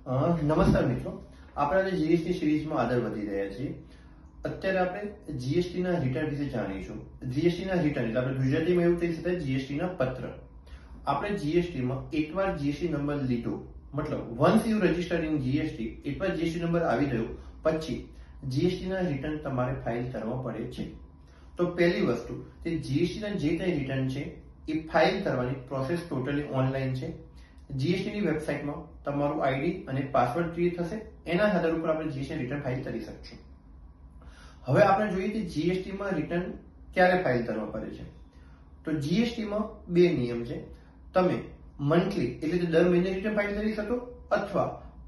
નમસ્કાર મિત્રો, આપણે આજે જીએસટી સિરીઝમાં આગળ વધી રહ્યા છીએ. અત્યારે આપણે જીએસટીના રિટર્ન વિશે જાણીશું. જીએસટીના રિટર્ન એટલે આપણે ગુજરાતીમાં એવું કહી શકાય જીએસટીના પત્ર. આપણે જીએસટીમાં એકવાર જીએસટી નંબર લીધો, મતલબ once you register in GST, એકવાર જીએસટી નંબર આવી ગયો પછી જીએસટીના રિટર્ન તમારે ફાઇલ કરવા પડે છે. તો પહેલી વસ્તુ કે જીએસટીના જે કંઈ રિટર્ન છે એ ફાઇલ કરવાની પ્રોસેસ ટોટલી ઓનલાઈન છે. જીએસટીની વેબસાઇટમાં તમારું આઈડી અને પાસવર્ડ ક્રિએટ થશે, એના આધાર ઉપર આપણે જીએસટી રિટર્ન ફાઇલ કરી શકશું. હવે આપણે જોઈએ કે જીએસટીમાં રિટર્ન ક્યારે ફાઇલ કરવા પડે છે. તો જીએસટીમાં બે નિયમ છે. તમે મંથલી એટલે કે દર મહિને રિટર્ન ફાઇલ કરી શકો અથવા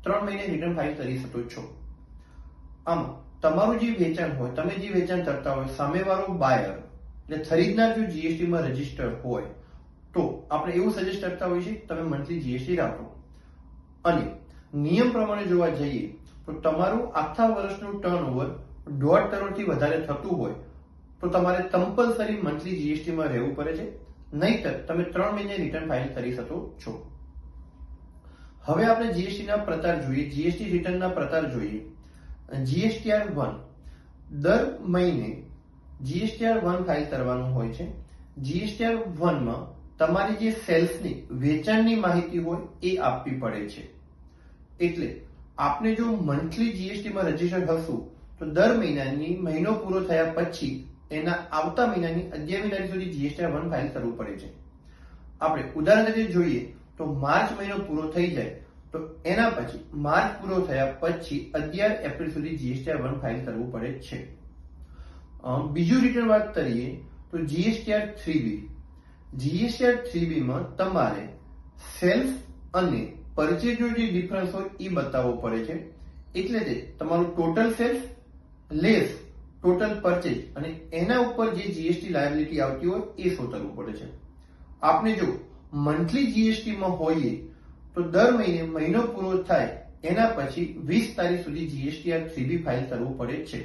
3 મહિને રિટર્ન ફાઇલ કરી શકો છો. આમ તમારું જે વેચાણ હોય, તમે જે વેચાણ કરતા હોય, સામેવાળો બાયર એટલે ખરીદનાર જો જીએસટીમાં રજીસ્ટર હોય તો આપણે એવું સજેસ્ટ કરતા હોઈએ છીએ તમે મંથલી જીએસટી રાખો. અને નિયમ પ્રમાણે જોવા જઈએ તો તમારું આખા વર્ષનું ટર્નઓવર 1.5 કરોડથી વધારે થતું હોય તો તમારે કમ્પલસરી મંથલી જીએસટીમાં રહેવું પડે છે, નહીતર તમે 3 મહિને રિટર્ન ફાઇલ કરી શકો છો. હવે આપણે જીએસટીના પ્રકાર જોઈએ, જીએસટી રિટર્નના પ્રકાર જોઈએ. જીએસટીઆર 1 દર મહિને જીએસટીઆર 1 ફાઇલ કરવાનું હોય છે. જીએસટીઆર 1 માં તમારી જે સેલ્સની વેચાણની માહિતી હોય એ આપવી પડે છે. એટલે આપણે જો મંથલી જીએસટીમાં રજીસ્ટર હશું તો દર મહિનાની મહિનો પૂરો થયા પછી એના આવતા મહિનાની 11મી તારીખ સુધી જીએસટીઆર 1 ફાઇલ કરવું પડે છે. આપણે ઉદાહરણ તરીકે જોઈએ તો માર્ચ મહિનો પૂરો થઈ જાય તો એના પછી માર્ચ પૂરો થયા પછી 11 એપ્રિલ સુધી જીએસટીઆર 1 ફાઇલ કરવું પડે છે. બીજું રિટર્ન વાત કરીએ તો જીએસટીઆર 3B. જીએસટીઆર 3B માં તમારે સેલ્સ અને પરચેઝનો જે ડિફરન્સ હોય એ બતાવવો પડે છે. એટલે કે તમારું total sales less total purchase અને એના ઉપર જે જીએસટી લાયબિલિટી આવતી હોય એ શો કરવું પડે છે. આપણે જો મંથલી જીએસટીમાં હોઈએ તો દર મહિને મહિનો પૂરો થાય એના પછી 20 તારીખ સુધી જીએસટીઆર 3B ફાઇલ કરવું પડે છે.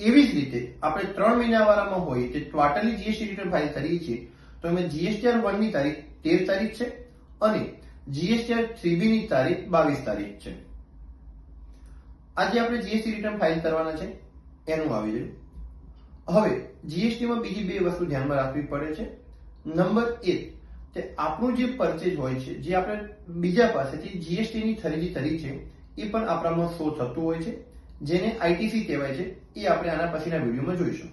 એવી જ રીતે આપણે 3 મહિનાવાળામાં હોઈએ તે ટોટલી જીએસટી રિટર્ન ફાઇલ કરીએ છીએ તો એમાં જીએસટીઆર 1 ની તારીખ 13 તારીખ છે અને જીએસટીઆર 3B ની તારીખ 22 તારીખ છે. આજે આપણે જીએસટી રિટર્ન ફાઇલ કરવાના છે એનું આવી ગયું. હવે જીએસટીમાં બીજી બે વસ્તુ ધ્યાનમાં રાખવી પડે છે. નંબર 1 કે આપણું જે પરચેજ હોય છે, જે આપણે બીજા પાસેથી જીએસટીની ખરીદી કરી છે એ પણ આપણામાં શો થતું હોય છે, જેને આઈટીસી કહેવાય છે. એ આપણે આના પછીના વિડીયોમાં જોઈશું.